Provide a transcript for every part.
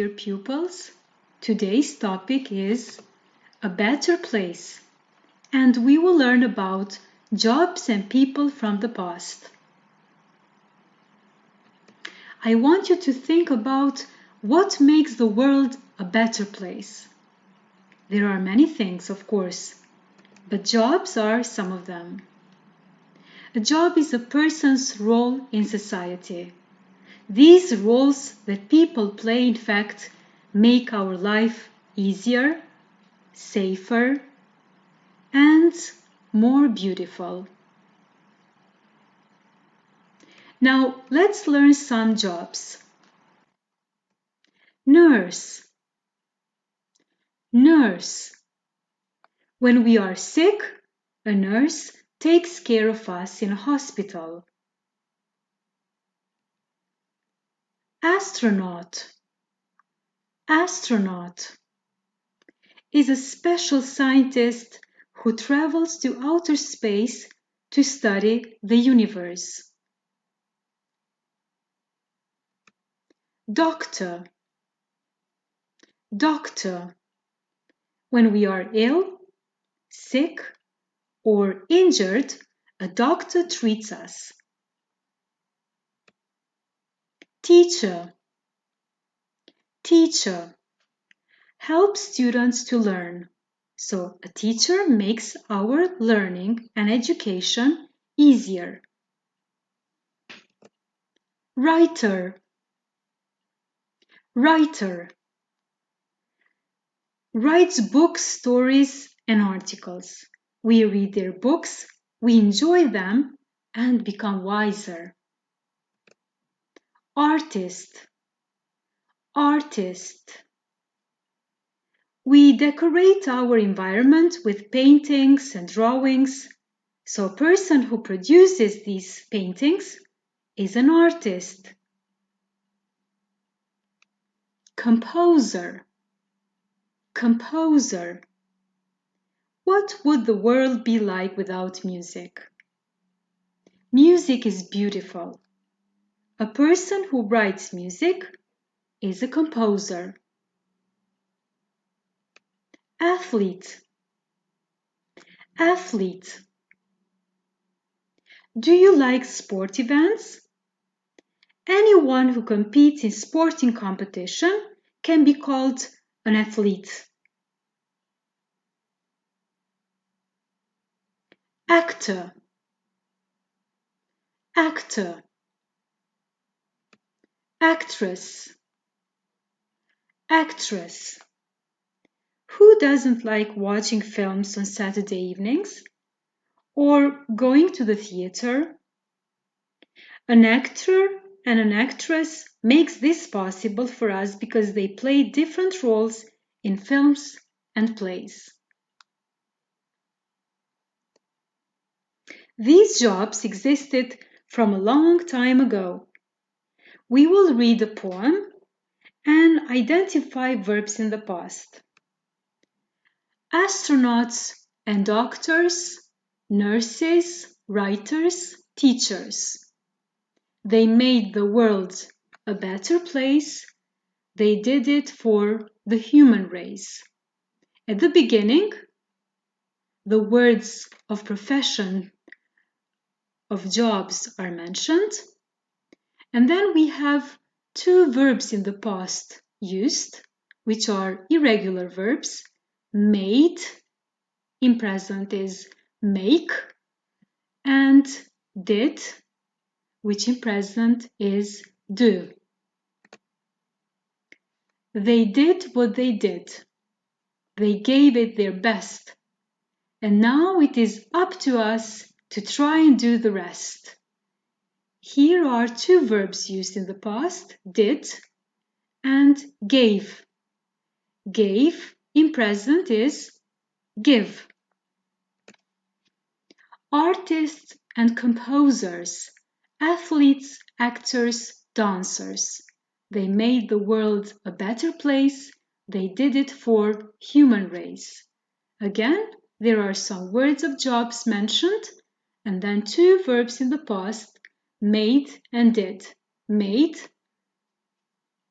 dear pupils. Today's topic is a better place, and we will learn about jobs and people from the past. I want you to think about what makes the world a better place. There are many things, of course, but jobs are some of them. A job is a person's role in society. These roles that people play, in fact, make our life easier, safer, and more beautiful. Now, let's learn some jobs. Nurse. Nurse. When we are sick, a nurse takes care of us in a hospital. Astronaut. Astronaut is a special scientist who travels to outer space to study the universe. Doctor. Doctor. When we are ill, sick, or injured, a doctor treats us. Teacher. Teacher helps students to learn. So a teacher makes our learning and education easier. Writer. Writer writes books, stories, and articles. We read their books, we enjoy them, and become wiser. Artist. Artist. We decorate our environment with paintings and drawings. So a person who produces these paintings is an artist. Composer. Composer. What would the world be like without music? Music is beautiful. A person who writes music is a composer. Athlete. Athlete. Do you like sport events? Anyone who competes in sporting competition can be called an athlete. Actor. Actor. Actress. Actress. Who doesn't like watching films on Saturday evenings? Or going to the theater? An actor and an actress makes this possible for us because they play different roles in films and plays. These jobs existed from a long time ago. We will read a poem and identify verbs in the past. Astronauts and doctors, nurses, writers, teachers. They made the world a better place. They did it for the human race. At the beginning, the words of profession of jobs are mentioned, and then we have two verbs in the past used, which are irregular verbs. Made, in present is make, and did, which in present is do. They did what they did. They gave it their best. And now it is up to us to try and do the rest. Here are two verbs used in the past, did and gave. Gave in present is give. Artists and composers, athletes, actors, dancers. They made the world a better place. They did it for human race. Again, there are some words of jobs mentioned, and then two verbs in the past, made and did. Made,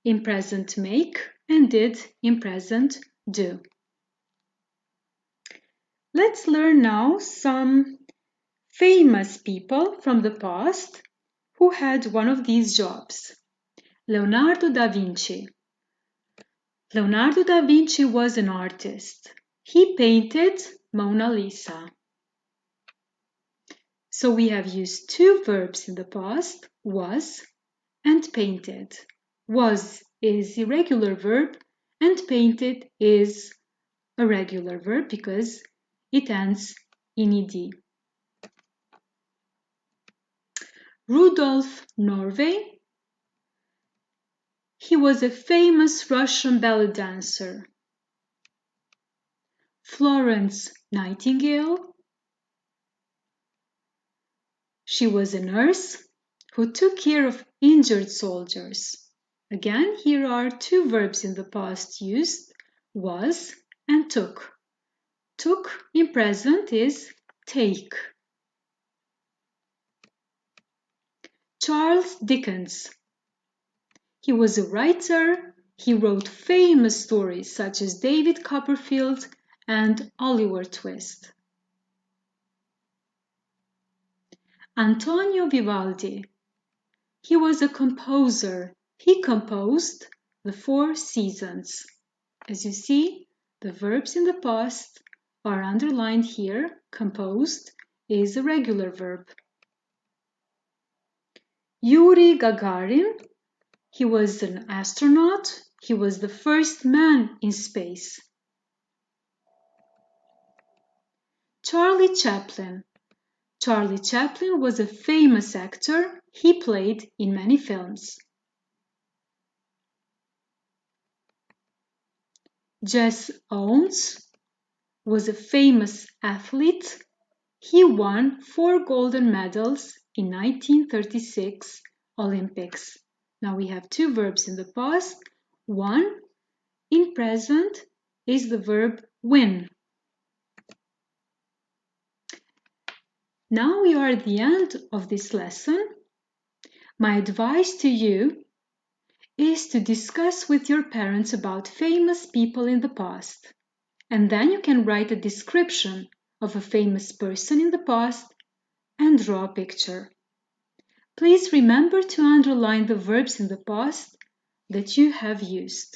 in present make, and did in present do. Let's learn now some famous people from the past who had one of these jobs. Leonardo da Vinci. Leonardo da Vinci was an artist. He painted Mona Lisa. So we have used two verbs in the past, was and painted. Was is irregular verb and painted is a regular verb because it ends in ed. Rudolf Norway. He was a famous Russian ballet dancer. Florence Nightingale. She was a nurse who took care of injured soldiers. Again, here are two verbs in the past used, was and took. Took in present is take. Charles Dickens. He was a writer. He wrote famous stories such as David Copperfield and Oliver Twist. Antonio Vivaldi. He was a composer. He composed the Four Seasons. As you see, the verbs in the past are underlined here. Composed is a regular verb. Yuri Gagarin. He was an astronaut. He was the first man in space. Charlie Chaplin. Charlie Chaplin was a famous actor. He played in many films. Jess Owens was a famous athlete. He won 4 golden medals in 1936 Olympics. Now we have two verbs in the past. One in present is the verb win. Now we are at the end of this lesson. My advice to you is to discuss with your parents about famous people in the past. And then you can write a description of a famous person in the past and draw a picture. Please remember to underline the verbs in the past that you have used.